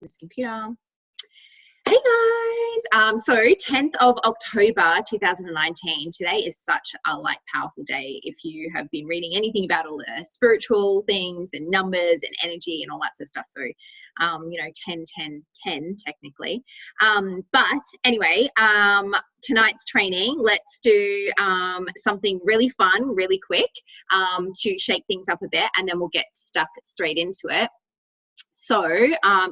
this computer. Hey guys, so 10th of October 2019. Today is such a powerful day. If you have been reading anything about all the spiritual things and numbers and energy and all that sort of stuff, so you know, 10 10 10 technically, but anyway, tonight's training, let's do something really fun really quick to shake things up a bit, and then we'll get stuck straight into it. So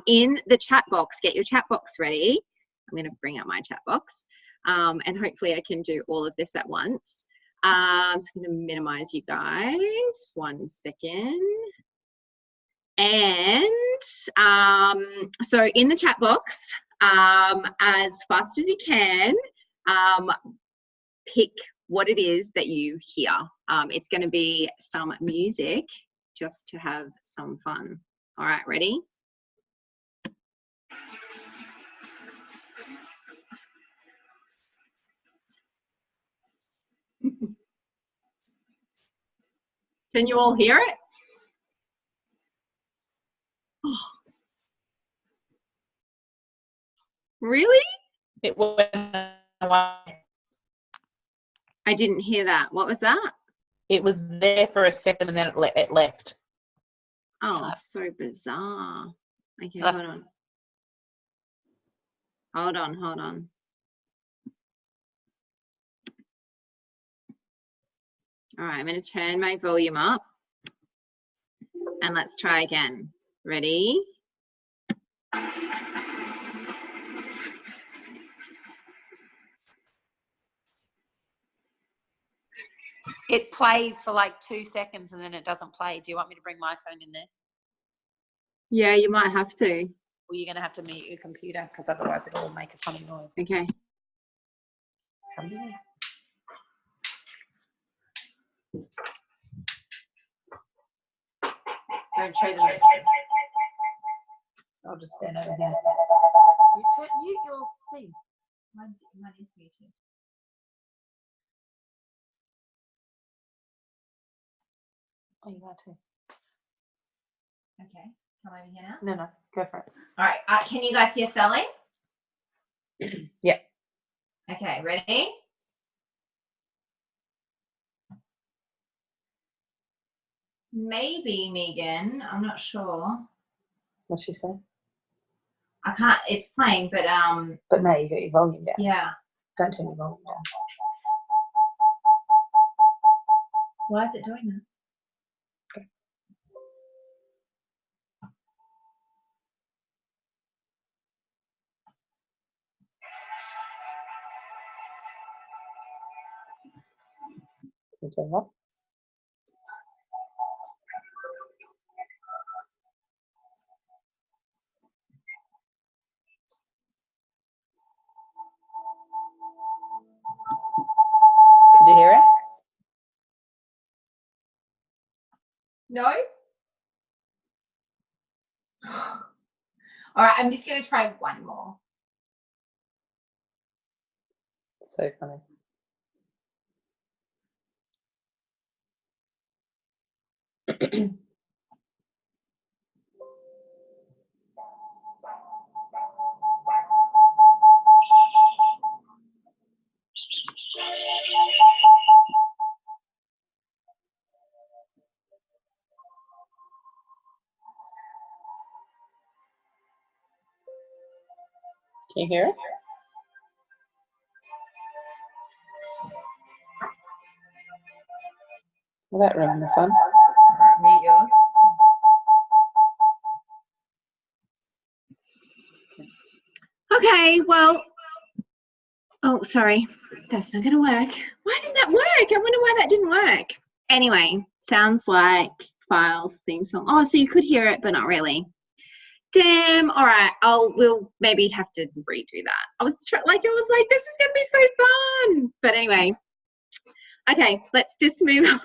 in the chat box, get your chat box ready. I'm going to bring up my chat box, and hopefully I can do all of this at once. I'm just going to minimize you guys. 1 second. And so in the chat box, as fast as you can, pick what it is that you hear. It's going to be some music just to have some fun. All right, ready? Can you all hear it? Oh. Really? It went away. I didn't hear that. What was that? It was there for a second and then it left. Oh, so bizarre. Okay, hold on. Hold on, hold on. All right, I'm going to turn my volume up and let's try again. Ready? It plays for like 2 seconds and then it doesn't play. Do you want me to bring my phone in there? Yeah, you might have to. Or you're going to have to mute your computer because otherwise it'll make a funny noise. Okay. Come here. Don't show them this. I'll just stand over here. You mute your thing. Mine is muted. Oh, you are too. Okay. Come over here now. No, go for it. All right. Can you guys hear Sally? Yeah. Okay. Ready? Maybe Megan. I'm not sure. What's she say? I can't. It's playing, but But now you got your volume down. yeah. Don't turn your volume down. Why is it doing that? Can you turn that? Did you hear it? No? All right, I'm just going to try one more. So funny. Can you hear it? Well, that ruined the fun. Mute yours. Okay, well, oh, sorry, that's not gonna work. Why didn't that work? I wonder why that didn't work. Anyway, sounds like Files theme song. Oh, so you could hear it, but not really. Damn. All right, we'll maybe have to redo that. I was like, this is gonna be so fun. But anyway, okay, let's just move on.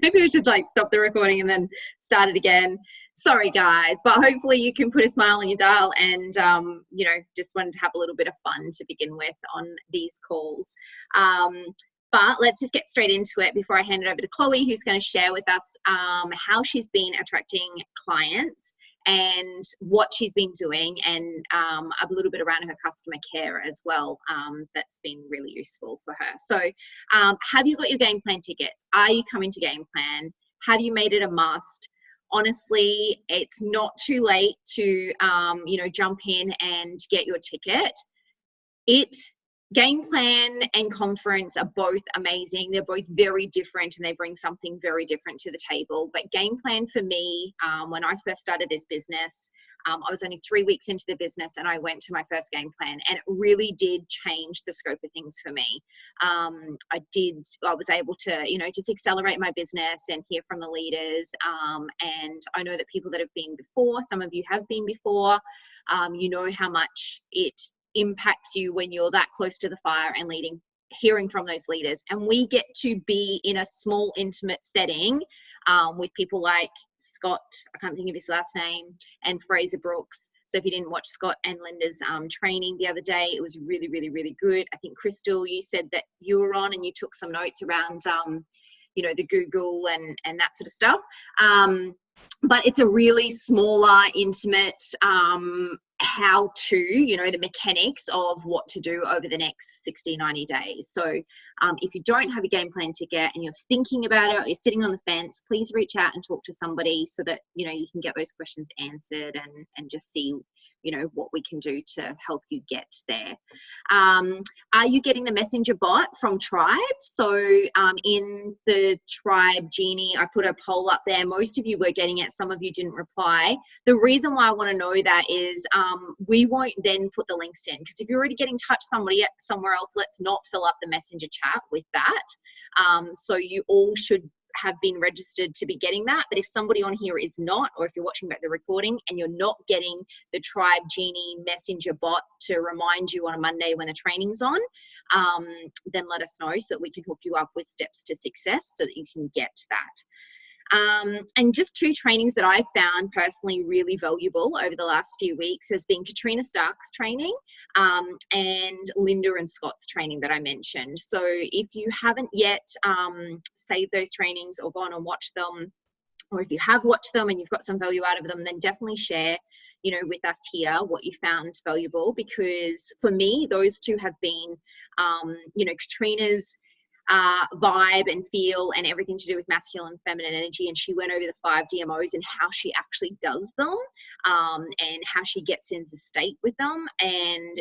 Maybe we should stop the recording and then start it again. Sorry guys, but hopefully you can put a smile on your dial and you know, just wanted to have a little bit of fun to begin with on these calls. But let's just get straight into it before I hand it over to Chloe, who's going to share with us how she's been attracting clients and what she's been doing, and a little bit around her customer care as well. That's been really useful for her. So have you got your game plan tickets? Are you coming to game plan? Have you made it a must? Honestly, it's not too late to jump in and get your ticket. Game plan and conference are both amazing. They're both very different and they bring something very different to the table. But game plan for me, when I first started this business, I was only 3 weeks into the business and I went to my first game plan, and it really did change the scope of things for me. I was able to, just accelerate my business and hear from the leaders. And I know that people that have been before, some of you have been before, you know how much it impacts you when you're that close to the fire and hearing from those leaders. And we get to be in a small, intimate setting with people like Scott, I can't think of his last name, and Fraser Brooks. So if you didn't watch Scott and Linda's training the other day, it was really, really, really good. I think, Crystal, you said that you were on and you took some notes around, the Google and that sort of stuff. But it's a really smaller, intimate how to, the mechanics of what to do over the next 60, 90 days. So if you don't have a game plan ticket and you're thinking about it, or you're sitting on the fence, please reach out and talk to somebody so that, you can get those questions answered and just see, what we can do to help you get there. Are you getting the messenger bot from Tribe? So in the Tribe Genie, I put a poll up there. Most of you were getting it. Some of you didn't reply. The reason why I want to know that is we won't then put the links in, because if you're already getting in touch somebody somewhere else, let's not fill up the messenger chat with that. So you all should have been registered to be getting that. But if somebody on here is not, or if you're watching back the recording and you're not getting the Tribe Genie messenger bot to remind you on a Monday when the training's on, then let us know so that we can hook you up with steps to success so that you can get that. And just 2 trainings that I've found personally really valuable over the last few weeks has been Katrina Stark's training and Linda and Scott's training that I mentioned. So if you haven't yet saved those trainings or gone and watched them, or if you have watched them and you've got some value out of them, then definitely share with us here what you found valuable, because for me, those 2 have been, Katrina's vibe and feel and everything to do with masculine and feminine energy, and she went over the 5 DMOs and how she actually does them, and how she gets into the state with them. And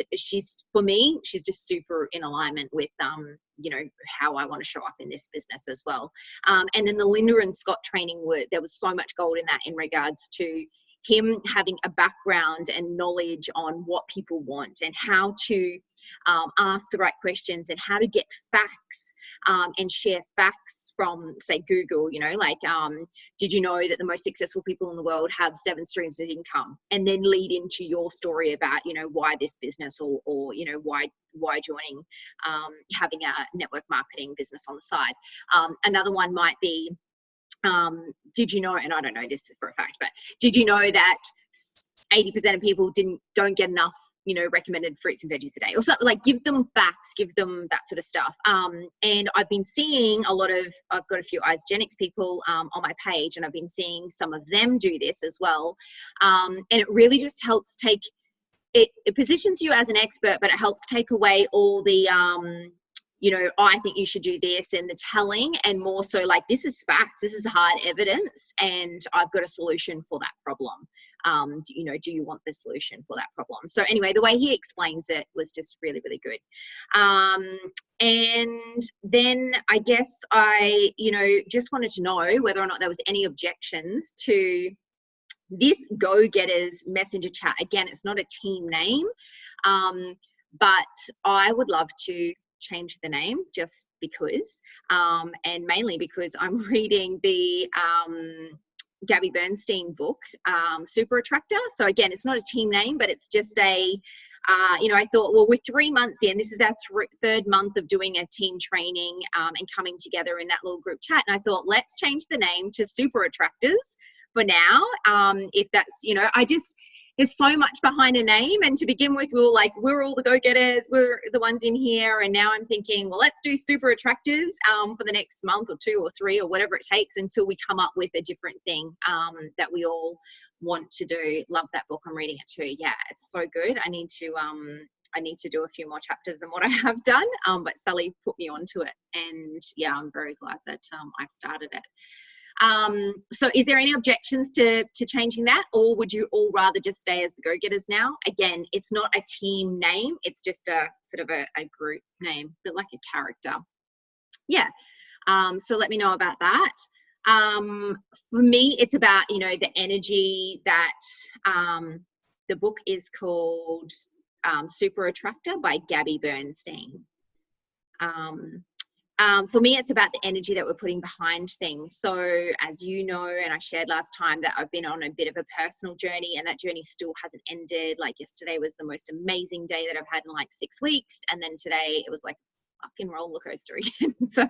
for me, she's just super in alignment with how I want to show up in this business as well. And then the Linda and Scott training, there was so much gold in that in regards to him having a background and knowledge on what people want and how to ask the right questions and how to get facts and share facts from, say, Google, did you know that the most successful people in the world have 7 streams of income? And then lead into your story about, why this business or why joining, having a network marketing business on the side. Another one might be, did you know, and I don't know this for a fact, but did you know that 80% of people don't get enough recommended fruits and veggies a day, or something? Like, give them facts, give them that sort of stuff. And I've been seeing I've got a few Isagenix people on my page, and I've been seeing some of them do this as well. And it really just helps it positions you as an expert, but it helps take away all the, I think you should do this, and the telling, and more so like, this is facts, this is hard evidence, and I've got a solution for that problem. Do you want the solution for that problem? So anyway, the way he explains it was just really, really good. And then I guess I, just wanted to know whether or not there was any objections to this Go-Getters messenger chat. Again, it's not a team name, but I would love to change the name just because, and mainly because I'm reading the Gabby Bernstein book, Super Attractor. So again, it's not a team name, but it's just I thought, well, we're 3 months in, this is our 3rd month of doing a team training and coming together in that little group chat. And I thought, let's change the name to Super Attractors for now. If that's, there's so much behind a name. And to begin with, we were like, we're all the go-getters, we're the ones in here. And now I'm thinking, well, let's do super attractors for the next month or 2 or 3 or whatever it takes until we come up with a different thing that we all want to do. Love that book. I'm reading it too. Yeah, it's so good. I need to do a few more chapters than what I have done. But Sally put me onto it, and yeah, I'm very glad that I've started it. So is there any objections to changing that, or would you all rather just stay as the Go-Getters now? Again, it's not a team name, it's just a sort of a group name, but like a character. Yeah. So let me know about that. For me, it's about, you know, the energy that the book is called Super Attractor by Gabby Bernstein. For me, it's about the energy that we're putting behind things. So as you know, and I shared last time, that I've been on a bit of a personal journey, and that journey still hasn't ended. Like yesterday was the most amazing day that I've had in like 6 weeks. And then today it was like a fucking roller coaster again. So,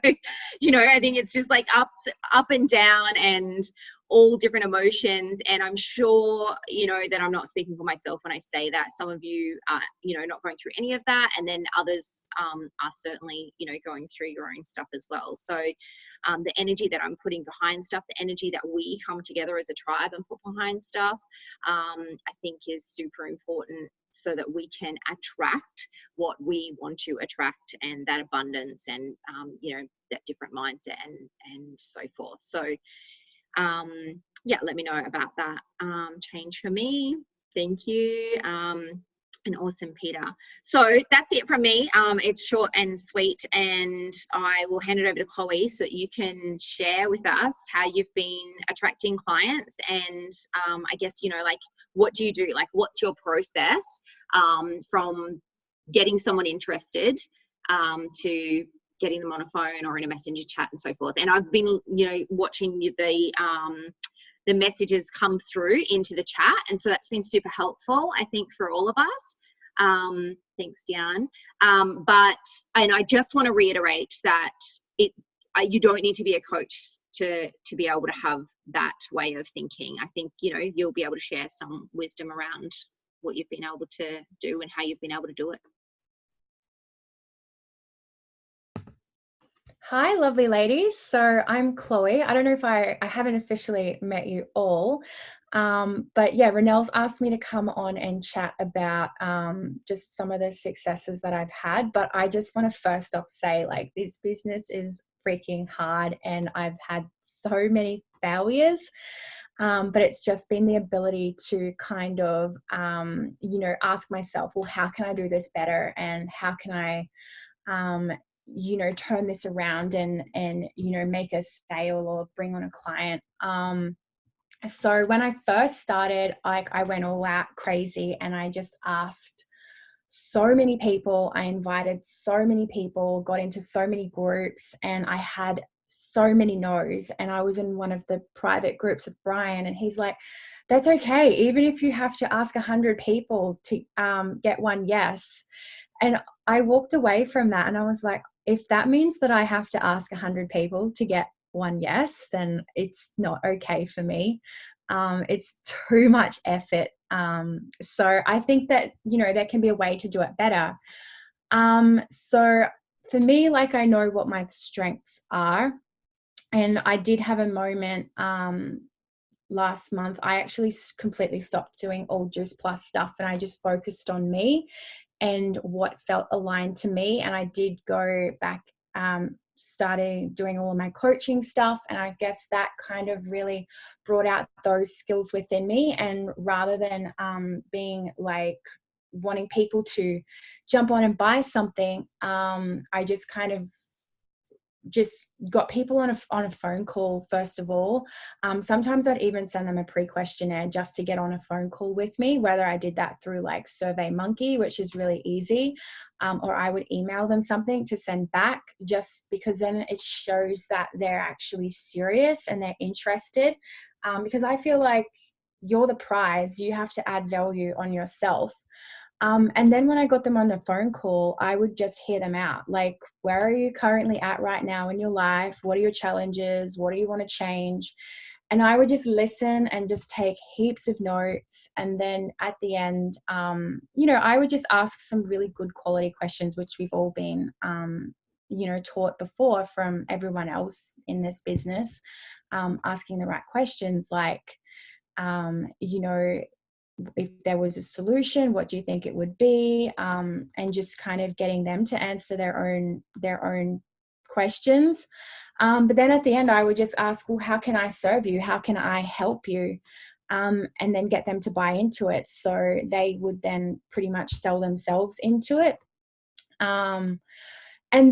you know, I think it's just like up and down and all different emotions. And I'm sure, you know, that I'm not speaking for myself when I say that some of you are, you know, not going through any of that. And then others are certainly, you know, going through your own stuff as well. So the energy that I'm putting behind stuff, the energy that we come together as a tribe and put behind stuff, I think is super important, so that we can attract what we want to attract, and that abundance, and you know, that different mindset and so forth. So yeah, let me know about that change for me. Thank you. And awesome, Peter. So that's it from me. It's short and sweet, and I will hand it over to Chloe so that you can share with us how you've been attracting clients, and I guess, you know, like, what do you do? Like, what's your process from getting someone interested to getting them on a phone or in a messenger chat and so forth. And I've been, you know, watching the messages come through into the chat, and so that's been super helpful, I think, for all of us. Thanks, Diane. And I just want to reiterate that you don't need to be a coach to be able to have that way of thinking. I think, you know, you'll be able to share some wisdom around what you've been able to do and how you've been able to do it. Hi, lovely ladies. So I'm Chloe. I don't know if I haven't officially met you all, but yeah, Renelle's asked me to come on and chat about just some of the successes that I've had. But I just want to first off say, like, this business is freaking hard, and I've had so many failures. But it's just been the ability to kind of, you know, ask myself, well, how can I do this better? And how can I, you know, turn this around and, you know, make a sale or bring on a client. So when I first started, I went all out crazy, and I just asked so many people. I invited so many people, got into so many groups, and I had so many no's. And I was in one of the private groups with Brian, and he's like, that's okay. Even if you have to ask 100 people to get one yes. And I walked away from that, and I was like, if that means that I have to ask 100 people to get one yes, then it's not okay for me. It's too much effort. So I think that, you know, there can be a way to do it better. So for me, like, I know what my strengths are, and I did have a moment last month. I actually completely stopped doing all Juice Plus stuff, and I just focused on me and what felt aligned to me. And I did go back, started doing all of my coaching stuff. And I guess that kind of really brought out those skills within me. And rather than being like wanting people to jump on and buy something, I just kind of just got people on a phone call first of all. Sometimes I'd even send them a pre-questionnaire just to get on a phone call with me, whether I did that through like SurveyMonkey, which is really easy, or I would email them something to send back, just because then it shows that they're actually serious and they're interested, because I feel like you're the prize. You have to add value on yourself. And then when I got them on the phone call, I would just hear them out. Like, where are you currently at right now in your life? What are your challenges? What do you want to change? And I would just listen and just take heaps of notes. And then at the end, I would just ask some really good quality questions, which we've all been, taught before from everyone else in this business, asking the right questions like, if there was a solution, what do you think it would be? And just kind of getting them to answer their own questions. But then at the end, I would just ask, well, how can I serve you? How can I help you? And then get them to buy into it. So they would then pretty much sell themselves into it. And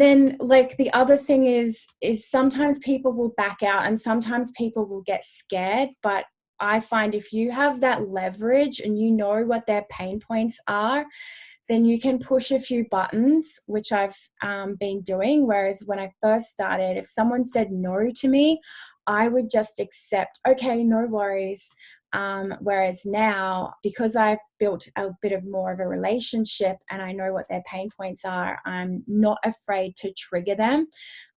then like the other thing is sometimes people will back out and sometimes people will get scared. But I find if you have that leverage and you know what their pain points are, then you can push a few buttons, which I've been doing. Whereas when I first started, if someone said no to me, I would just accept, okay, no worries. Whereas now, because I've built a bit of more of a relationship and I know what their pain points are, I'm not afraid to trigger them.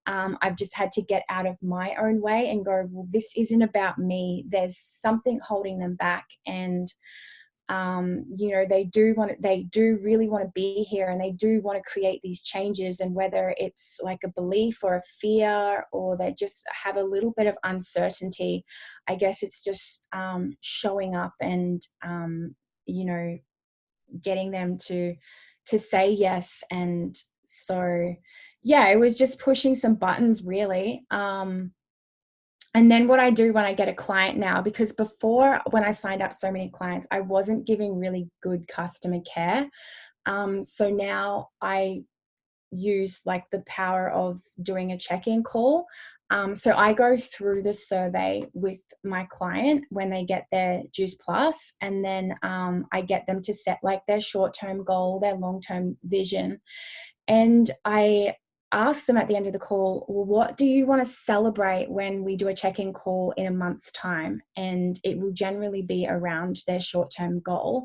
I've just had to get out of my own way and go, well, this isn't about me. There's something holding them back. And, they do really want to be here and they do want to create these changes. And whether it's like a belief or a fear, or they just have a little bit of uncertainty, I guess it's just showing up and, getting them to say yes. And so, yeah, it was just pushing some buttons really. And then what I do when I get a client now, because before when I signed up so many clients, I wasn't giving really good customer care. So now I use like the power of doing a check-in call. So I go through the survey with my client when they get their Juice Plus, and then I get them to set like their short-term goal, their long-term vision. And I ask them at the end of the call, well, what do you want to celebrate when we do a check-in call in a month's time? And it will generally be around their short-term goal.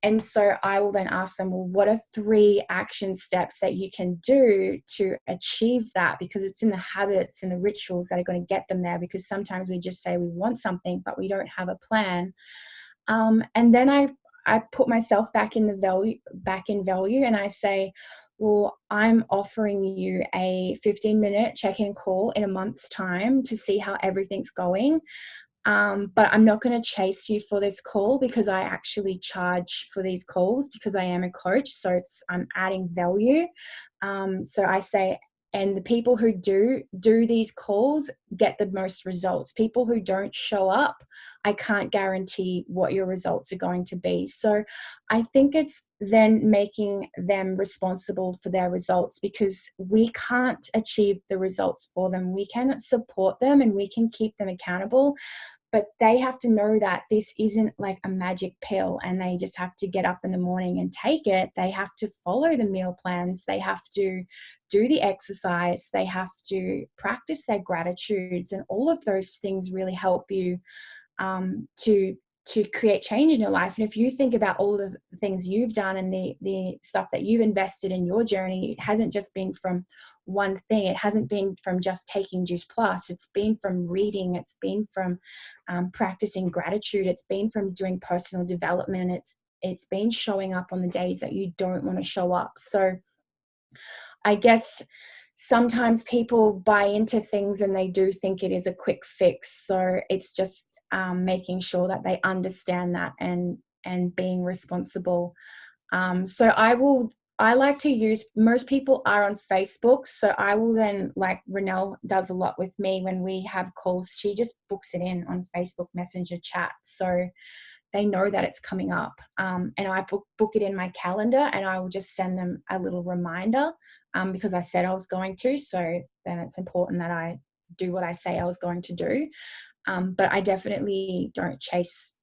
And so I will then ask them, well, what are 3 action steps that you can do to achieve that? Because it's in the habits and the rituals that are going to get them there. Because sometimes we just say we want something, but we don't have a plan. And then I put myself back in value, and I say, well, I'm offering you a 15-minute check-in call in a month's time to see how everything's going. But I'm not going to chase you for this call because I actually charge for these calls because I am a coach. So I'm adding value. So I say, and the people who do these calls get the most results. People who don't show up, I can't guarantee what your results are going to be. So I think it's then making them responsible for their results, because we can't achieve the results for them. We can support them and we can keep them accountable, but they have to know that this isn't like a magic pill and they just have to get up in the morning and take it. They have to follow the meal plans. They have to do the exercise. They have to practice their gratitudes, and all of those things really help you to create change in your life. And if you think about all of the things you've done and the stuff that you've invested in your journey, it hasn't just been from one thing. It hasn't been from just taking Juice Plus. It's been from reading. It's been from practicing gratitude. It's been from doing personal development. It's been showing up on the days that you don't want to show up. So I guess sometimes people buy into things and they do think it is a quick fix. So it's just making sure that they understand that and being responsible. So I like to use, most people are on Facebook. So I will then, like Renelle does a lot with me when we have calls, she just books it in on Facebook Messenger chat. So they know that it's coming up. And I book it in my calendar, and I will just send them a little reminder because I said I was going to. So then it's important that I do what I say I was going to do. But I definitely don't chase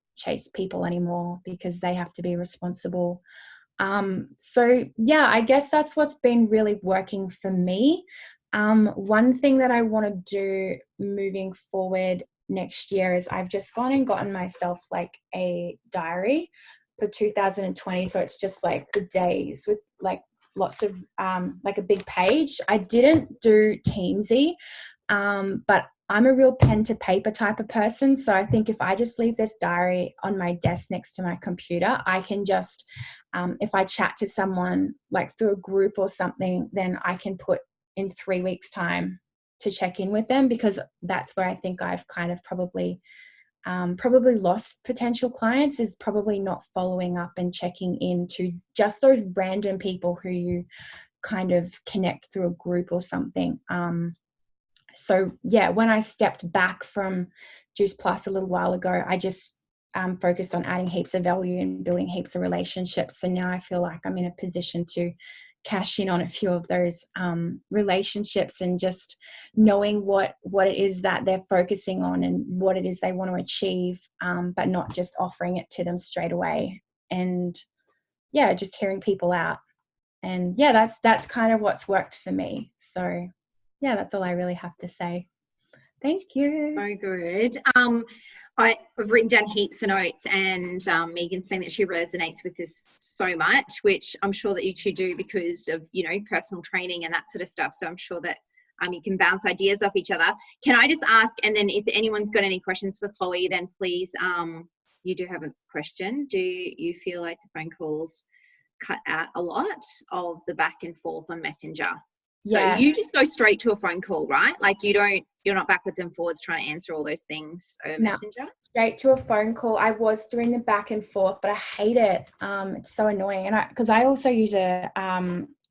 people anymore because they have to be responsible. So yeah, I guess that's what's been really working for me. One thing that I want to do moving forward next year is I've just gone and gotten myself like a diary for 2020. So it's just like the days with like lots of like a big page. I didn't do Teamsy, but I'm a real pen to paper type of person. So I think if I just leave this diary on my desk next to my computer, I can just, if I chat to someone like through a group or something, then I can put in 3 weeks time to check in with them, because that's where I think I've kind of probably lost potential clients, is probably not following up and checking in to just those random people who you kind of connect through a group or something. So yeah, when I stepped back from Juice Plus a little while ago, I just focused on adding heaps of value and building heaps of relationships. So now I feel like I'm in a position to cash in on a few of those relationships, and just knowing what it is that they're focusing on and what it is they want to achieve, but not just offering it to them straight away. And yeah, just hearing people out. And yeah, that's kind of what's worked for me. So yeah, that's all I really have to say. Thank you. So good. I've written down heaps of notes, and Megan's saying that she resonates with this so much, which I'm sure that you two do because of, you know, personal training and that sort of stuff. So I'm sure that you can bounce ideas off each other. Can I just ask, and then if anyone's got any questions for Chloe, then please, you do have a question. Do you feel like the phone calls cut out a lot of the back and forth on Messenger? So Yeah. you just go straight to a phone call, right? Like you're not backwards and forwards trying to answer all those things over Messenger? Straight to a phone call. I was doing the back and forth, but I hate it. It's so annoying. And because I also use a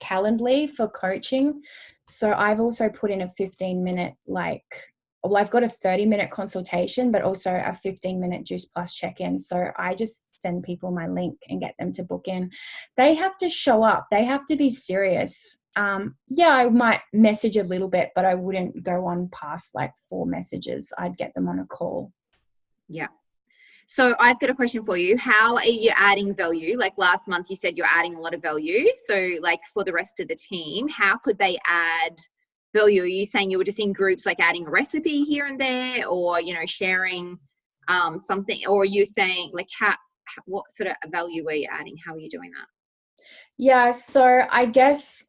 Calendly for coaching. So I've also put in a 15-minute, I've got a 30-minute consultation, but also a 15-minute Juice Plus check-in. So I just send people my link and get them to book in. They have to show up. They have to be serious. Yeah, I might message a little bit, but I wouldn't go on past like 4 messages. I'd get them on a call. Yeah. So I've got a question for you. How are you adding value? Like last month you said you're adding a lot of value. So like for the rest of the team, how could they add value? Are you saying you were just in groups, like adding a recipe here and there, or, you know, sharing something? Or are you saying like what sort of value are you adding? How are you doing that? Yeah, so I guess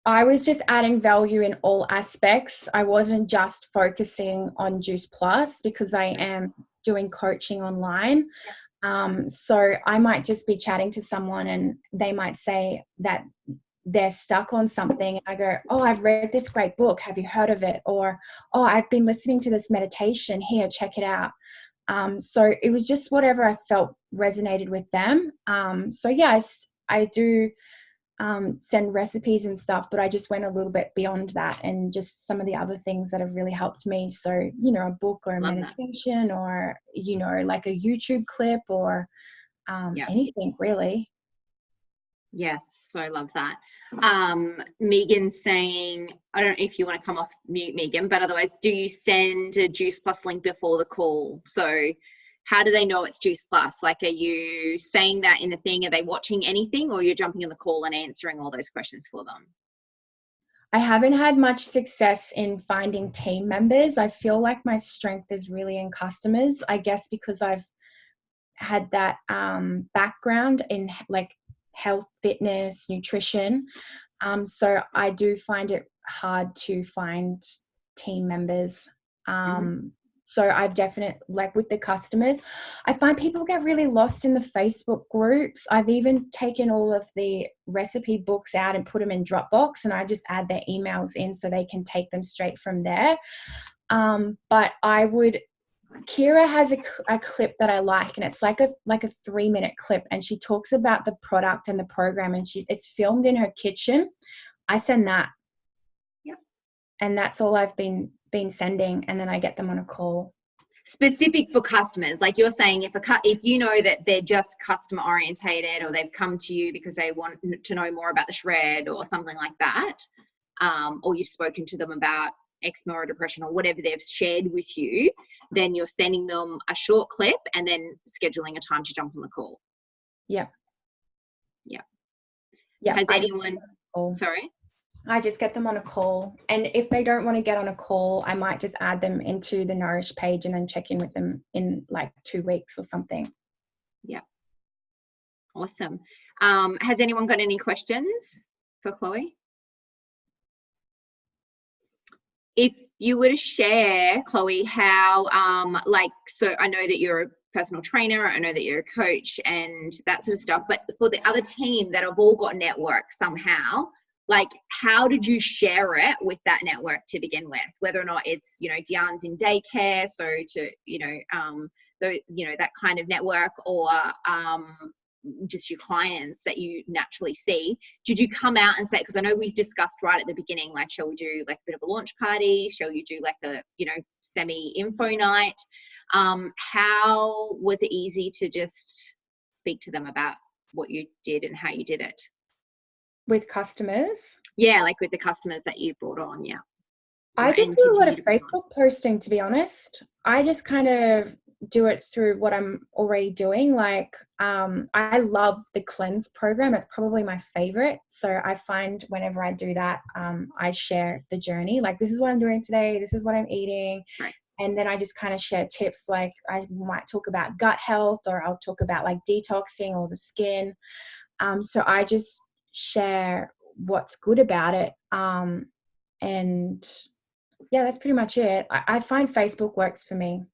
I was just adding value in all aspects. I wasn't just focusing on Juice Plus because I am doing coaching online. So I might just be chatting to someone and they might say that they're stuck on something. I go, oh, I've read this great book. Have you heard of it? Or, oh, I've been listening to this meditation. Here, check it out. So it was just whatever I felt resonated with them. So yes, I do send recipes and stuff, but I just went a little bit beyond that and just some of the other things that have really helped me. So, you know, a book or a meditation or, you know, like a YouTube clip or anything really. Yes, so I love that. Megan's saying, I don't know if you want to come off mute, Megan, but otherwise, do you send a Juice Plus link before the call? So how do they know it's Juice Plus? Like, are you saying that in the thing? Are they watching anything, or you're jumping in the call and answering all those questions for them? I haven't had much success in finding team members. I feel like my strength is really in customers, I guess, because I've had that background in like health, fitness, nutrition. So I do find it hard to find team members. So I've definitely, like with the customers, I find people get really lost in the Facebook groups. I've even taken all of the recipe books out and put them in Dropbox, and I just add their emails in so they can take them straight from there. But Kira has a clip that I like, and it's like a 3-minute clip, and she talks about the product and the program, and it's filmed in her kitchen. I send that. Yep. And that's all I've been sending, and then I get them on a call. Specific for customers, like you're saying, if you know that they're just customer orientated, or they've come to you because they want to know more about the shred or something like that, or you've spoken to them about eczema or depression or whatever they've shared with you, then you're sending them a short clip and then scheduling a time to jump on the call. Yeah. Has anyone? Sorry. I just get them on a call, and if they don't want to get on a call, I might just add them into the Nourish page and then check in with them in like 2 weeks or something. Yeah. Awesome. Has anyone got any questions for Chloe? If you were to share, Chloe, how so I know that you're a personal trainer, I know that you're a coach and that sort of stuff, but for the other team that have all got network somehow, like how did you share it with that network to begin with, whether or not it's, you know, Diane's in daycare, so to, you know, that kind of network, or just your clients that you naturally see, did you come out and say, because I know we discussed right at the beginning, like, shall we do like a bit of a launch party, shall you do like a, you know, semi info night, how was it easy to just speak to them about what you did and how you did it With customers? Yeah, like with the customers that you brought on. Yeah, I just do a lot of Facebook posting, to be honest. I just kind of do it through what I'm already doing. Like, I love the cleanse program. It's probably my favorite. So I find whenever I do that, I share the journey. Like, this is what I'm doing today. This is what I'm eating. Right. And then I just kind of share tips. Like, I might talk about gut health, or I'll talk about like detoxing or the skin. So I just share what's good about it. And yeah, that's pretty much it. I find Facebook works for me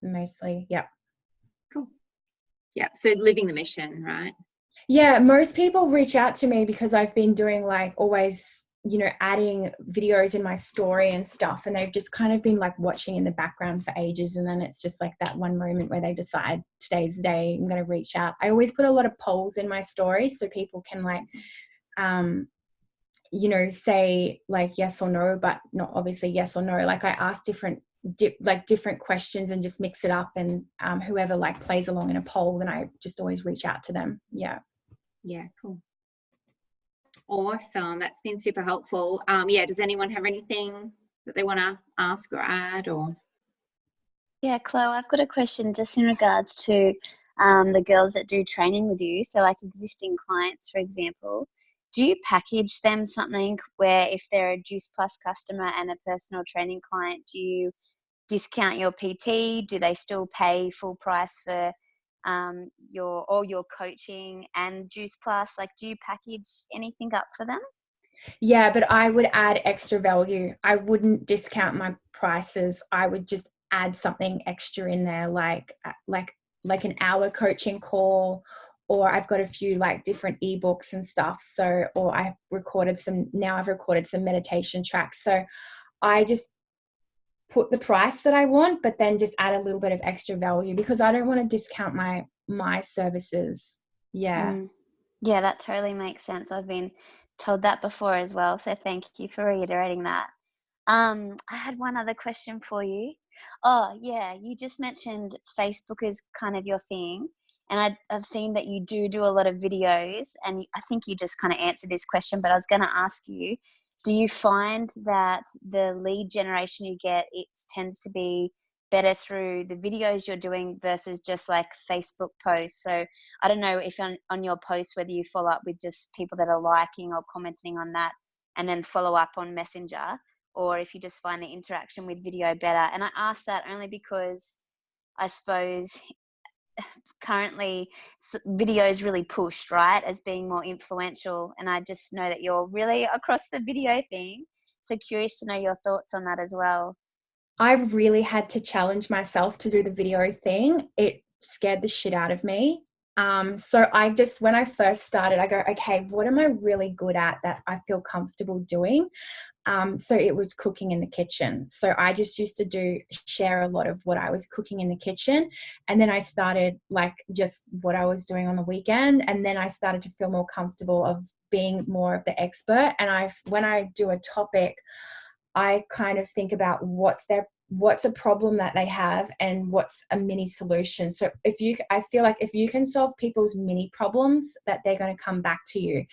mostly. Yeah. Cool. Yeah. So living the mission, right? Yeah. Most people reach out to me because I've been doing like always, you know, adding videos in my story and stuff. And they've just kind of been like watching in the background for ages. And then it's just like that one moment where they decide today's the day, I'm going to reach out. I always put a lot of polls in my stories so people can like, you know, say like yes or no, but not obviously yes or no. Like I ask different questions and just mix it up, and whoever like plays along in a poll, then I just always reach out to them. Yeah. Yeah, cool. Awesome. That's been super helpful. Yeah, does anyone have anything that they want to ask or add, or? Yeah, Chloe, I've got a question just in regards to the girls that do training with you. So like existing clients, for example, do you package them something where if they're a Juice Plus customer and a personal training client, do you discount your PT? Do they still pay full price for your coaching and Juice Plus? Like, do you package anything up for them? Yeah, but I would add extra value. I wouldn't discount my prices. I would just add something extra in there, like an hour coaching call, or I've got a few like different ebooks and stuff. So, or I've recorded some meditation tracks. So I just put the price that I want, but then just add a little bit of extra value because I don't want to discount my services. Yeah. Yeah, that totally makes sense. I've been told that before as well. So thank you for reiterating that. I had one other question for you. Oh, yeah, you just mentioned Facebook is kind of your thing. And I've seen that you do a lot of videos. And I think you just kind of answered this question, but I was going to ask you, do you find that the lead generation you get, it tends to be better through the videos you're doing versus just like Facebook posts? So I don't know if on your posts, whether you follow up with just people that are liking or commenting on that and then follow up on Messenger, or if you just find the interaction with video better. And I ask that only because I suppose currently video is really pushed, right, as being more influential. And I just know that you're really across the video thing. So curious to know your thoughts on that as well. I've really had to challenge myself to do the video thing. It scared the shit out of me. So when I first started, I go, okay, what am I really good at that I feel comfortable doing? So it was cooking in the kitchen. So I just used to share a lot of what I was cooking in the kitchen. And then I started like just what I was doing on the weekend. And then I started to feel more comfortable of being more of the expert. And when I do a topic, I kind of think about what's a problem that they have and what's a mini solution. So I feel like if you can solve people's mini problems, that they're going to come back to you.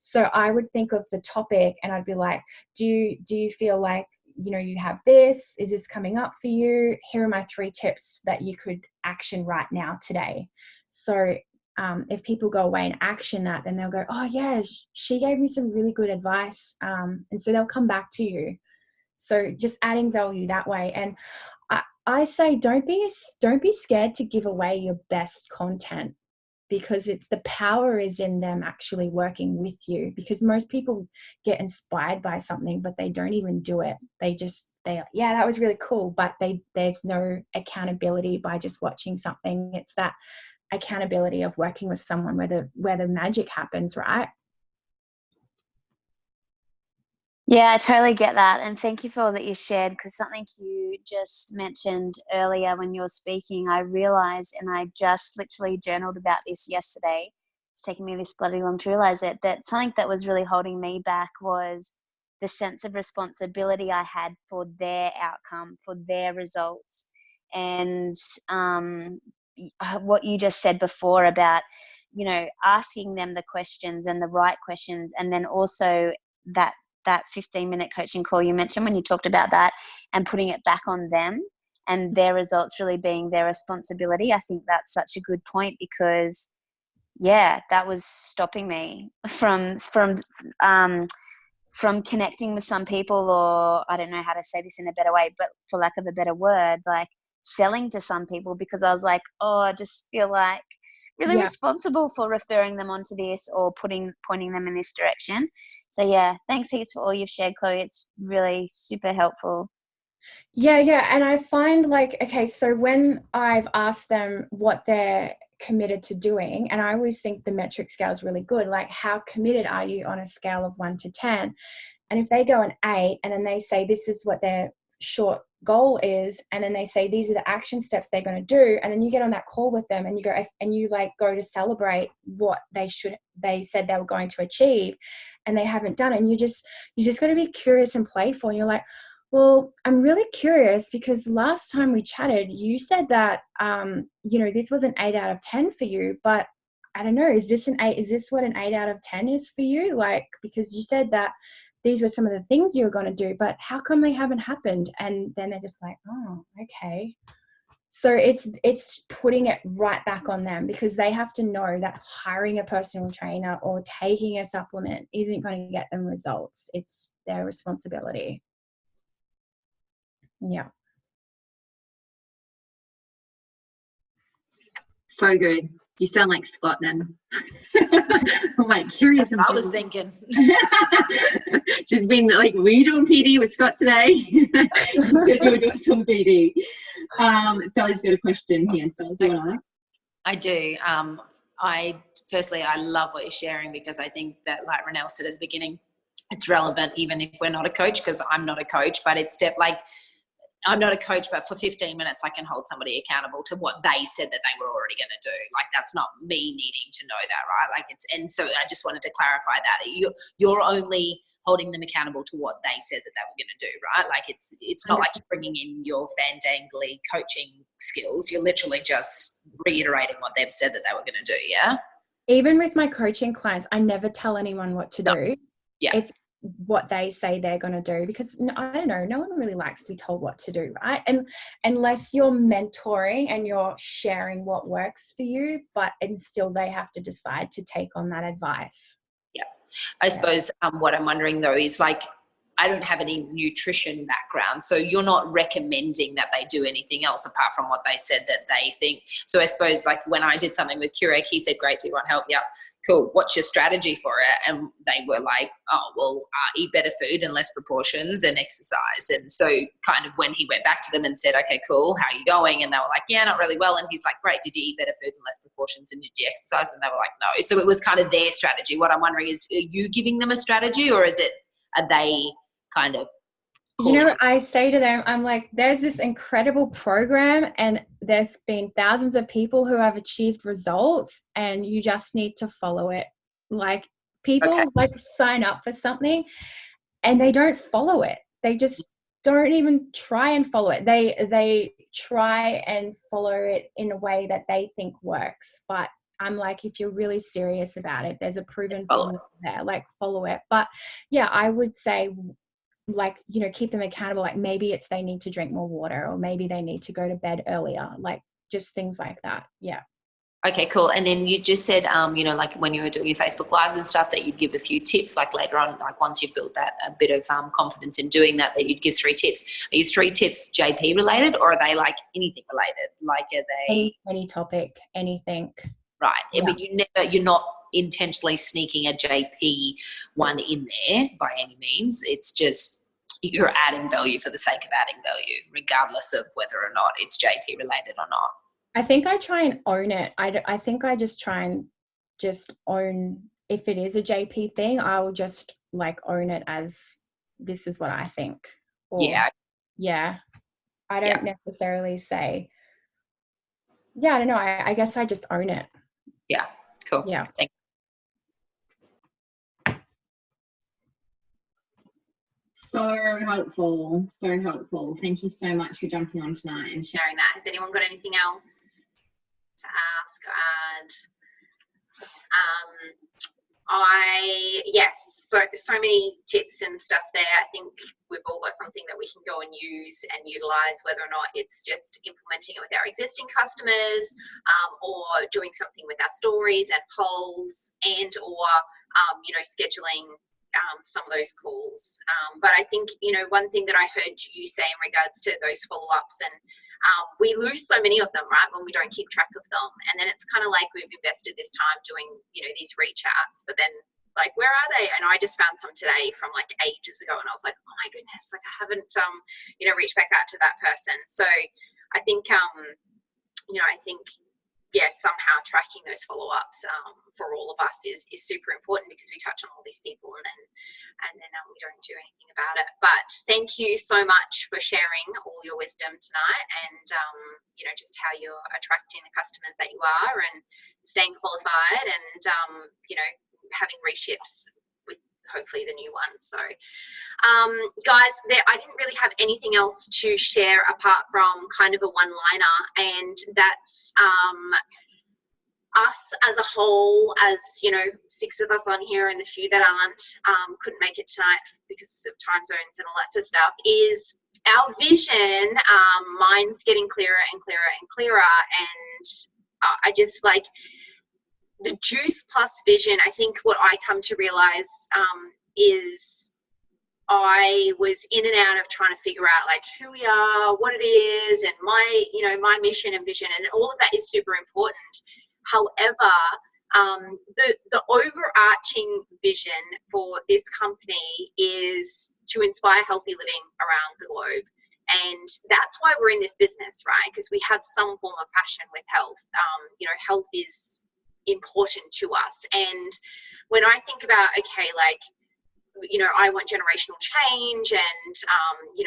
So I would think of the topic and I'd be like, do you feel like, you know, you have this? Is this coming up for you? Here are my 3 tips that you could action right now today. So if people go away and action that, then they'll go, oh yeah, she gave me some really good advice. And so they'll come back to you. So just adding value that way. And I say don't be scared to give away your best content. because it's the power is in them actually working with you, because most people get inspired by something but they don't even do it. They yeah, that was really cool, but there's no accountability by just watching something. It's that accountability of working with someone where the magic happens, right? Yeah, I totally get that. And thank you for all that you shared, because something you just mentioned earlier when you were speaking, I realized, and I just literally journaled about this yesterday. It's taken me this bloody long to realize it, that something that was really holding me back was the sense of responsibility I had for their outcome, for their results. And what you just said before about, asking them the questions and the right questions, and then also that 15-minute coaching call you mentioned when you talked about that, and putting it back on them and their results really being their responsibility. I think that's such a good point, because that was stopping me from connecting with some people, or I don't know how to say this in a better way, but for lack of a better word, like selling to some people, because I was like, I just feel like really responsible for referring them onto this or pointing them in this direction. So thanks heaps for all you've shared, Chloe. It's really super helpful. Yeah. And I find so when I've asked them what they're committed to doing, and I always think the metric scale is really good, like how committed are you on a scale of 1 to 10? And if they go an 8 and then they say this is what their short goal is, and then they say these are the action steps they're going to do, and then you get on that call with them and you go to celebrate what they said they were going to achieve, and they haven't done it, and you just got to be curious and playful, and you're like, well, I'm really curious because last time we chatted you said that this was an 8 out of 10 for you, but I don't know, is this what an 8 out of 10 is for you? Like, because you said that these were some of the things you were going to do, but how come they haven't happened? And then they're just like, oh, okay. So it's putting it right back on them, because they have to know that hiring a personal trainer or taking a supplement isn't going to get them results. It's their responsibility. Yeah. So good. You sound like Scott then. I'm like curious. That's what I was thinking. Just been like, were you doing PD with Scott today? You said you were doing some PD. Sally's got a question here. Sally, do you want to ask? I do. I love what you're sharing, because I think that, like Ronelle said at the beginning, it's relevant even if we're not a coach, because I'm not a coach, but it's I'm not a coach, but for 15 minutes I can hold somebody accountable to what they said that they were already going to do. Like, that's not me needing to know that, right? And so I just wanted to clarify that you're only holding them accountable to what they said that they were going to do, right? Like, it's not like you're bringing in your fandangly coaching skills. You're literally just reiterating what they've said that they were going to do. Yeah. Even with my coaching clients, I never tell anyone what to do. Yeah. It's what they say they're going to do, because I don't know, no one really likes to be told what to do, right? And unless you're mentoring and you're sharing what works for you, and still they have to decide to take on that advice. Yeah. I suppose what I'm wondering though is, like, I don't have any nutrition background, so you're not recommending that they do anything else apart from what they said that they think. So I suppose, like, when I did something with Curek, he said, great, do you want help? Yeah, cool. What's your strategy for it? And they were like, oh, well, eat better food and less proportions and exercise. And so kind of when he went back to them and said, okay, cool, how are you going? And they were like, yeah, not really well. And he's like, great, did you eat better food and less proportions, and did you exercise? And they were like, no. So it was kind of their strategy. What I'm wondering is, are you giving them a strategy, or are they kind of I say to them, I'm like, there's this incredible program and there's been thousands of people who have achieved results, and you just need to follow it. Like, people sign up for something and they don't follow it. They just don't even try and follow it. They try and follow it in a way that they think works, but I'm like, if you're really serious about it, there's a proven formula there, like, follow it. But yeah, I would say, like, keep them accountable. Like, maybe it's they need to drink more water, or maybe they need to go to bed earlier, like just things like that. Yeah. Okay, cool. And then you just said, like when you were doing your Facebook Lives and stuff, that you'd give a few tips, like later on, like once you've built that a bit of confidence in doing that you'd give 3 tips. Are your 3 tips JP related, or are they like anything related? Like, are they any topic, anything? right? I Yeah. mean, you're not intentionally sneaking a JP one in there by any means. It's just you're adding value for the sake of adding value, regardless of whether or not it's JP related or not. I think I try and own it. I think I just try and just own, if it is a JP thing, I will just like own it as this is what I think. Or, Yeah. I don't necessarily say, I don't know. I guess I just own it. Yeah. Cool. Yeah. Thank So helpful. So helpful. Thank you so much for jumping on tonight and sharing that. Has anyone got anything else to ask or add? So many tips and stuff there. I think we've all got something that we can go and use and utilize, whether or not it's just implementing it with our existing customers, or doing something with our stories and polls, and or scheduling some of those calls. But I think, one thing that I heard you say in regards to those follow-ups, and we lose so many of them, right, when we don't keep track of them. And then it's kind of like we've invested this time doing, these reach outs, but then like, where are they? And I just found some today from like ages ago, and I was like, oh my goodness, like I haven't, reached back out to that person. So I think, somehow tracking those follow-ups for all of us is super important, because we touch on all these people and then we don't do anything about it. But thank you so much for sharing all your wisdom tonight, and just how you're attracting the customers that you are, and staying qualified, and having reships with hopefully the new ones. So guys, I didn't really have anything else to share apart from kind of a one-liner, and that's us as a whole, as 6 of us on here and the few that aren't, couldn't make it tonight because of time zones and all that sort of stuff, is our vision. Mine's getting clearer and clearer and clearer, and I just like the Juice Plus vision. I think what I come to realize is I was in and out of trying to figure out like who we are, what it is, and my mission and vision, and all of that is super important. However, the overarching vision for this company is to inspire healthy living around the globe. And that's why we're in this business, right? Because we have some form of passion with health. Health is important to us. And when I think about, okay, like, I want generational change, and,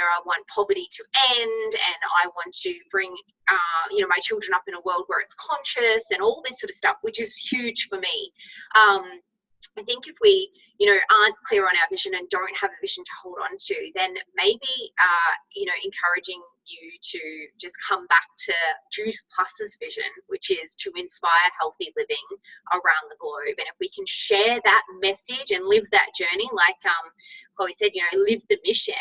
I want poverty to end, and I want to bring, my children up in a world where it's conscious, and all this sort of stuff, which is huge for me. I think if we, aren't clear on our vision and don't have a vision to hold on to, then maybe, encouraging you to just come back to Juice Plus's vision, which is to inspire healthy living around the globe. And if we can share that message and live that journey, like Chloe said, live the mission,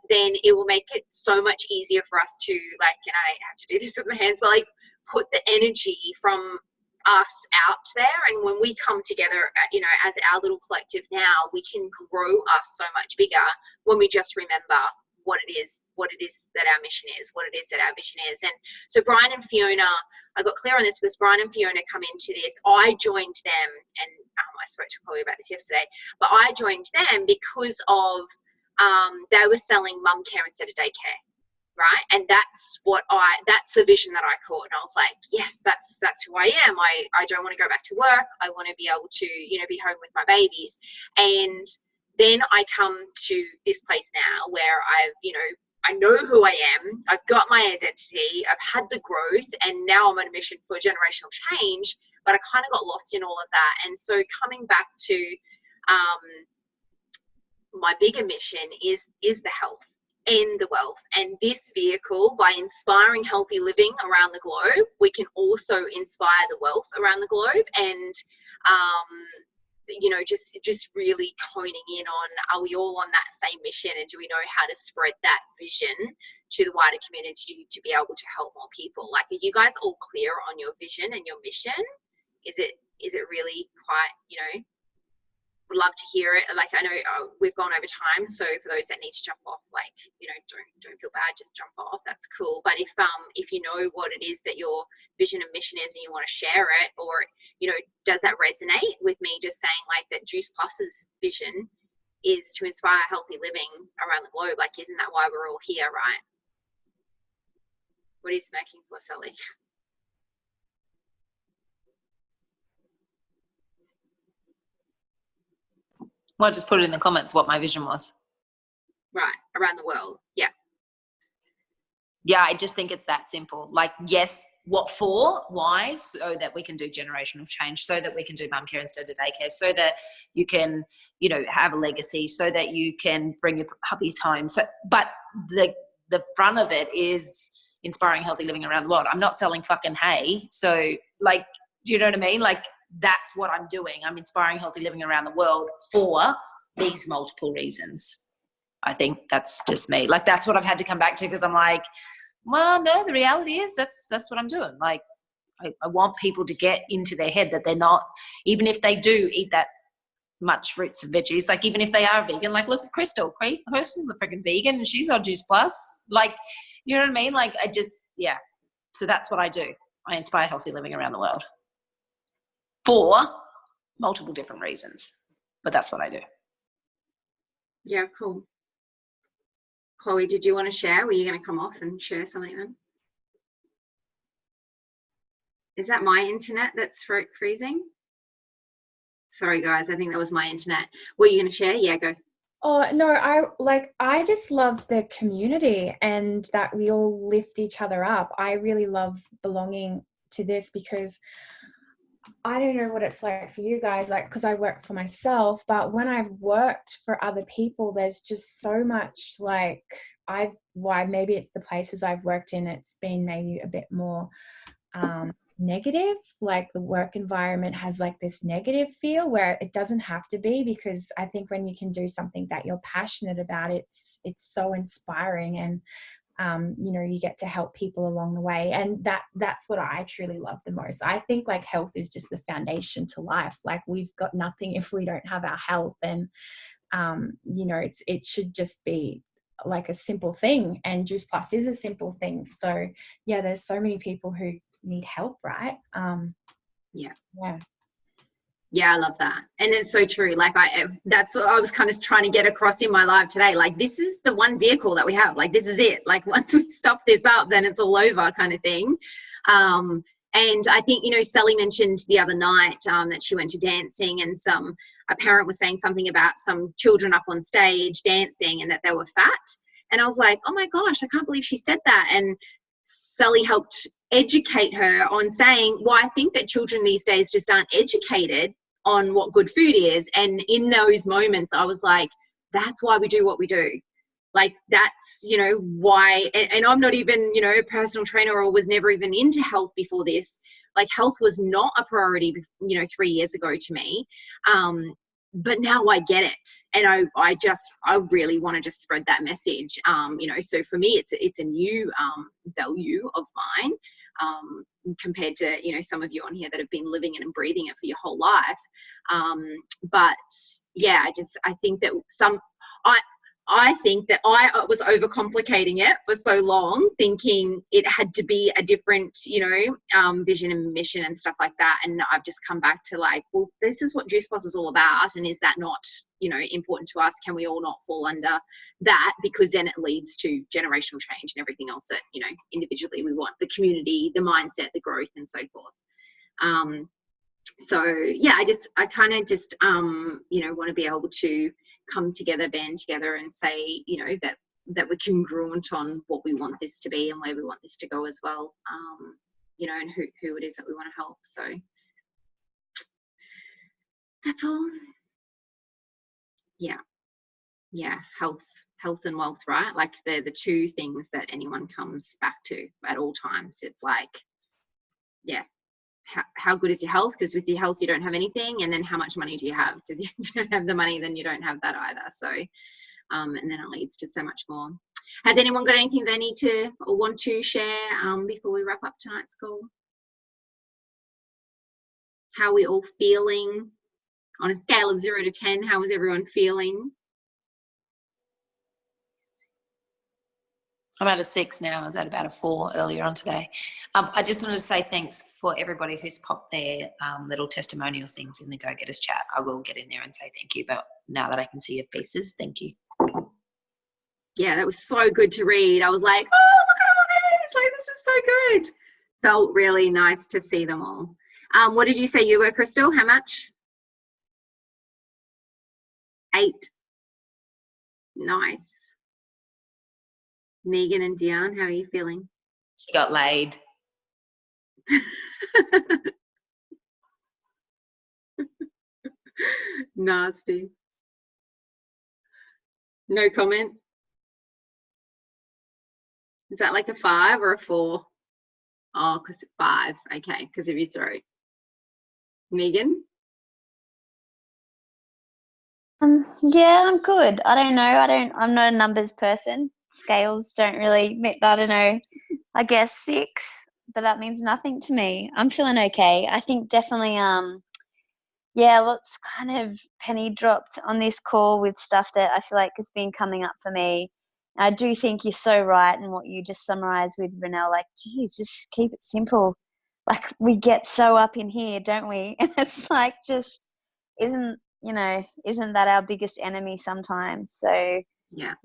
then it will make it so much easier for us to, like, and I have to do this with my hands, but like put the energy from us out there. And when we come together, as our little collective now, we can grow us so much bigger when we just remember what it is that our mission is, what it is that our vision is. And so Brian and Fiona, I got clear on this because Brian and Fiona come into this. I joined them, and I spoke to Chloe about this yesterday, but I joined them because of they were selling mum care instead of daycare. Right. And that's the vision that I caught. And I was like, yes, that's who I am. I don't want to go back to work. I want to be able to, be home with my babies. And then I come to this place now where I know who I am. I've got my identity. I've had the growth, and now I'm on a mission for generational change, but I kind of got lost in all of that. And so coming back to my bigger mission is the health and the wealth. And this vehicle, by inspiring healthy living around the globe, we can also inspire the wealth around the globe. And just really honing in on, are we all on that same mission, and do we know how to spread that vision to the wider community to be able to help more people? Like, are you guys all clear on your vision and your mission? Is it really quite, would love to hear it. Like, I know we've gone over time, so for those that need to jump off, like, you know, don't feel bad, just jump off. That's cool. But if you know what it is that your vision and mission is and you want to share it, or, you know, does that resonate with me just saying like that Juice Plus's vision is to inspire healthy living around the globe? Like, isn't that why we're all here, right? What are you smoking for, Sally? Well, just put it in the comments what my vision was. Right, around the world. Yeah. Yeah, I just think it's that simple. Like, yes, what for? Why? So that we can do generational change, so that we can do mum care instead of daycare, so that you can, you know, have a legacy, so that you can bring your puppies home. So, but the front of it is inspiring healthy living around the world. I'm not selling fucking hay. So, like, do you know what I mean? Like, that's what I'm doing. I'm inspiring healthy living around the world for these multiple reasons. I think that's just me. Like, that's what I've had to come back to, because I'm like, well, no, the reality is that's what I'm doing. Like, I want people to get into their head that they're not, even if they do eat that much fruits and veggies, like, even if they are vegan, like, look at Crystal. Crystal's a freaking vegan and she's on Juice Plus. Like, you know what I mean? Like, I just, yeah. So that's what I do. I inspire healthy living around the world for multiple different reasons, but that's what I do. Yeah, cool. Chloe, did you want to share? Were you going to come off and share something then? Is that my internet that's freezing? Sorry, guys. I think that was my internet. Were you going to share? Yeah, go. Oh, no, I just love the community and that we all lift each other up. I really love belonging to this, because I don't know what it's like for you guys, like, because I work for myself, but when I've worked for other people, there's just so much, like, maybe it's the places I've worked in, it's been maybe a bit more negative, like the work environment has like this negative feel, where it doesn't have to be, because I think when you can do something that you're passionate about, it's so inspiring, and you know, you get to help people along the way, and that's what I truly love the most. I think like health is just the foundation to life. Like, we've got nothing if we don't have our health, and you know, it should just be like a simple thing, and Juice Plus is a simple thing. So yeah, there's so many people who need help, right? Yeah, I love that. And it's so true. Like, that's what I was kind of trying to get across in my live today. Like, this is the one vehicle that we have. Like, this is it. Like, once we stuff this up, then it's all over, kind of thing. And I think, you know, Sally mentioned the other night that she went to dancing, and a parent was saying something about some children up on stage dancing and that they were fat. And I was like, oh my gosh, I can't believe she said that. And Sally helped educate her on saying, well, I think that children these days just aren't educated on what good food is. And in those moments, I was like, that's why we do what we do. Like, that's, you know, why, and I'm not even, you know, a personal trainer or was never even into health before this. Like, health was not a priority, you know, 3 years ago to me. But now I get it. And I really want to just spread that message. You know, so for me, it's a new value of mine, compared to, you know, some of you on here that have been living it and breathing it for your whole life. But yeah, I think that I think that I was overcomplicating it for so long, thinking it had to be a different, you know, vision and mission and stuff like that. And I've just come back to like, well, this is what Juice Plus is all about. And is that not, you know, important to us? Can we all not fall under that? Because then it leads to generational change and everything else that, you know, individually we want, the community, the mindset, the growth, and so forth. So yeah, I kind of just, you know, want to be able to come together, band together, and say, you know, that we're congruent on what we want this to be and where we want this to go as well, you know, and who it is that we want to help. So that's all. Yeah, health and wealth, right? Like, they're the two things that anyone comes back to at all times. It's like, yeah, how good is your health? Because with your health, you don't have anything. And then how much money do you have? Because if you don't have the money, then you don't have that either. So, and then it leads to so much more. Has anyone got anything they need to or want to share before we wrap up tonight's call? How are we all feeling? On a scale of 0 to 10, how was everyone feeling? I'm at a 6 now. I was at about a 4 earlier on today. I just wanted to say thanks for everybody who's popped their little testimonial things in the Go Getters chat. I will get in there and say thank you, but now that I can see your faces, thank you. Yeah, that was so good to read. I was like, oh, look at all this. Like, this is so good. Felt really nice to see them all. What did you say you were, Crystal? How much? 8. Nice. Megan and Dion, how are you feeling? She got laid. Nasty. No comment? Is that like a 5 or a 4? Oh, because 5. Okay, because of your throat. Megan? Yeah, I'm good. I don't know. I'm not a numbers person. Scales don't really, I don't know. I guess 6, but that means nothing to me. I'm feeling okay. I think definitely, yeah, lots kind of penny dropped on this call with stuff that I feel like has been coming up for me. I do think you're so right in what you just summarized with Renelle. Like, geez, just keep it simple. Like, we get so up in here, don't we? And it's like, just isn't that our biggest enemy sometimes? So yeah.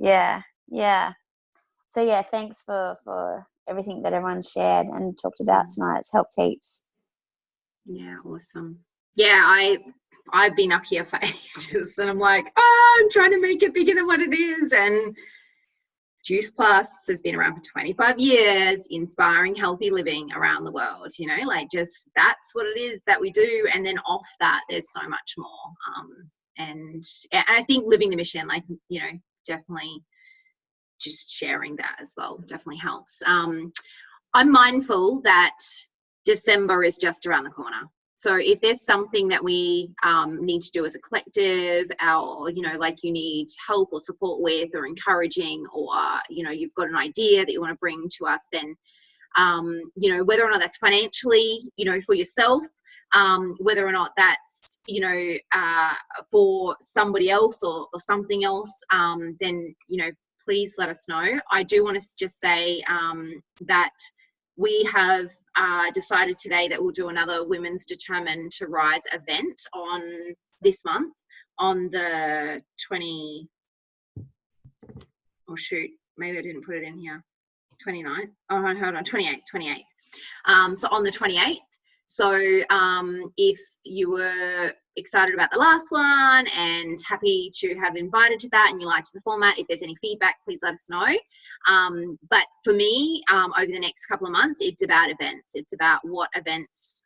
So yeah, thanks for everything that everyone shared and talked about tonight. It's helped heaps. Yeah, awesome. Yeah, I've been up here for ages and I'm like, oh, I'm trying to make it bigger than what it is. And Juice Plus has been around for 25 years, inspiring healthy living around the world, you know, like just that's what it is that we do. And then off that, there's so much more. And I think living the mission, like, you know, definitely just sharing that as well definitely helps. I'm mindful that December is just around the corner. So if there's something that we need to do as a collective, or, you know, like you need help or support with or encouraging, or, you know, you've got an idea that you want to bring to us, then, you know, whether or not that's financially, you know, for yourself, whether or not that's, you know, for somebody else or something else, then, you know, please let us know. I do want to just say that we have decided today that we'll do another Women's Determined to Rise event on this month on the 20, oh shoot, maybe I didn't put it in here, 29th, oh hold on, 28th. So on the 28th. So if you were excited about the last one and happy to have invited to that and you liked the format, if there's any feedback, please let us know. But for me, over the next couple of months, it's about events. It's about what events.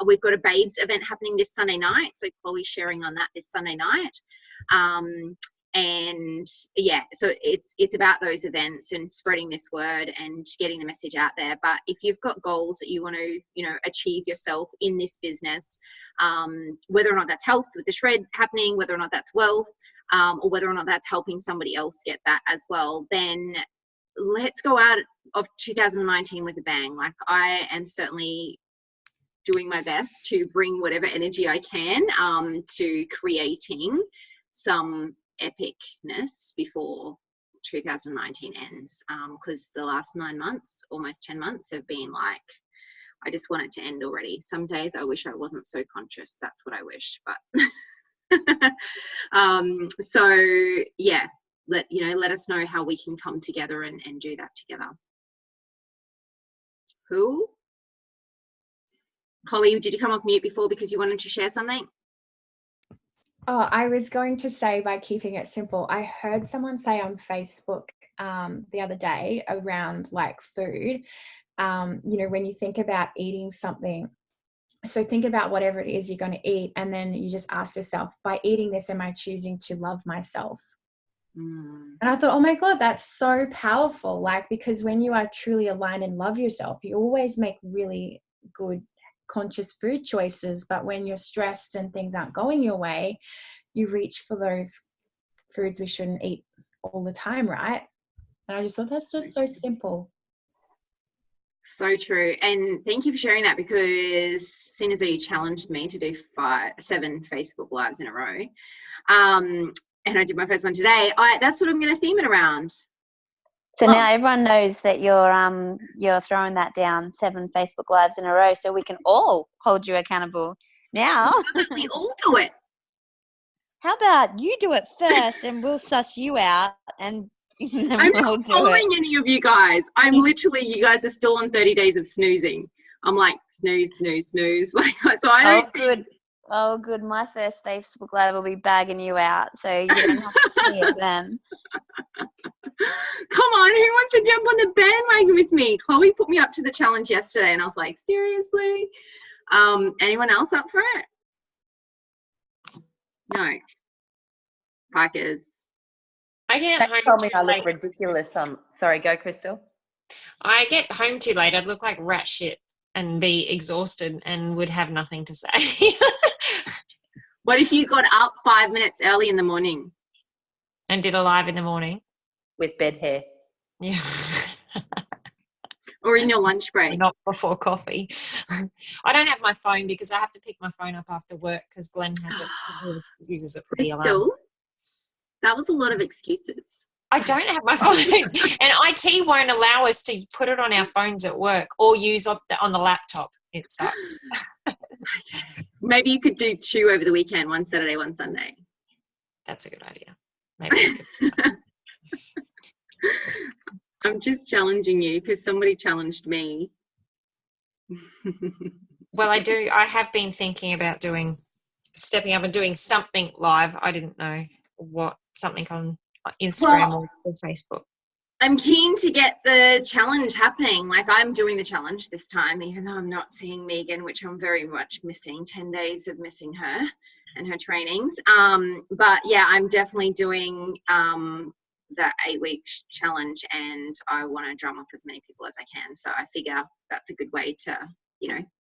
We've got a Babes event happening this Sunday night. So Chloe's sharing on that this Sunday night. And yeah, so it's about those events and spreading this word and getting the message out there. But if you've got goals that you want to, you know, achieve yourself in this business, whether or not that's health with the shred happening, whether or not that's wealth, or whether or not that's helping somebody else get that as well, then let's go out of 2019 with a bang. Like, I am certainly doing my best to bring whatever energy I can to creating some epicness before 2019 ends, because the last 9 months, almost 10 months, have been like, I just want it to end already. Some days I wish I wasn't so conscious. That's what I wish. But so yeah, let us know how we can come together and do that together. Cool. Chloe, did you come off mute before because you wanted to share something? Oh, I was going to say, by keeping it simple, I heard someone say on Facebook the other day around like food, you know, when you think about eating something, so think about whatever it is you're going to eat, and then you just ask yourself, by eating this, am I choosing to love myself? And I thought, oh my God, that's so powerful. Like, because when you are truly aligned and love yourself, you always make really good conscious food choices. But when you're stressed and things aren't going your way, you reach for those foods we shouldn't eat all the time, right? And I just thought that's just so simple. So true. And thank you for sharing that, because as soon as you challenged me to do 7 Facebook Lives in a row, and I did my first one today, that's what I'm going to theme it around. So now everyone knows that you're throwing that down, 7 Facebook Lives in a row, so we can all hold you accountable. Now we all do it. How about you do it first, and we'll suss you out, and then I'm we'll not do following it. any of you guys. I'm literally, you guys are still on 30 days of snoozing. I'm like, snooze, snooze, snooze. Like, so I don't good. Oh, good. My first Facebook Live will be bagging you out, so you don't have to see it then. Come on, who wants to jump on the bandwagon with me? Chloe put me up to the challenge yesterday, and I was like, seriously? Anyone else up for it? No. Pikers. I get Don't home tell me too I look late. ridiculous. Sorry, go, Crystal. I get home too late. I'd look like rat shit and be exhausted and would have nothing to say. What if you got up 5 minutes early in the morning? And did a live in the morning. With bed hair. Yeah. Or in your lunch break? Not before coffee. I don't have my phone because I have to pick my phone up after work because Glenn has it. He uses it for the alarm. Still, that was a lot of excuses. I don't have my phone, and IT won't allow us to put it on our phones at work or use on the laptop. It sucks. Maybe you could do 2 over the weekend, 1 Saturday, 1 Sunday. That's a good idea. Maybe we could. I'm just challenging you because somebody challenged me. Well, I have been thinking about stepping up and doing something live. I didn't know what, something on Instagram or Facebook. I'm keen to get the challenge happening. Like, I'm doing the challenge this time, even though I'm not seeing Megan, which I'm very much missing. 10 days of missing her and her trainings. But yeah, I'm definitely doing the 8-week challenge, and I want to drum up as many people as I can. So I figure that's a good way to,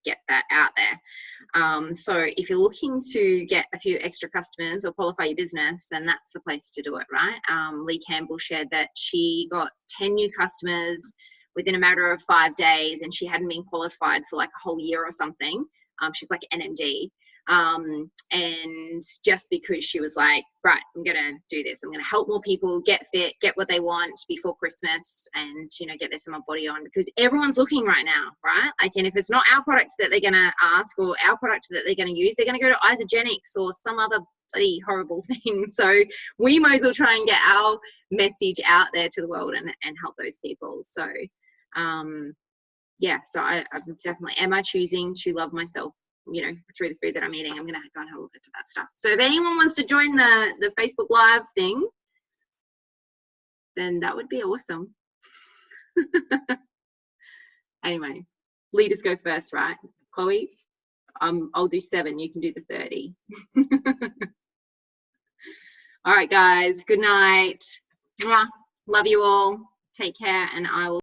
get that out there. So if you're looking to get a few extra customers or qualify your business, then that's the place to do it, right? Lee Campbell shared that she got 10 new customers within a matter of 5 days, and she hadn't been qualified for like a whole year or something. She's like NMD. And just because she was like, right, I'm going to do this. I'm going to help more people get fit, get what they want before Christmas, and, get their summer body on, because everyone's looking right now, right? Like, and if it's not our product that they're going to ask or our product that they're going to use, they're going to go to Isagenix or some other bloody horrible thing. So we might as well try and get our message out there to the world and help those people. So, yeah, so I'm definitely, am I choosing to love myself, through the food that I'm eating? I'm going to go and have a look into that stuff. So if anyone wants to join the Facebook Live thing, then that would be awesome. Anyway, leaders go first, right? Chloe, I'll do 7. You can do the 30. All right, guys. Good night. Mwah. Love you all. Take care, and I will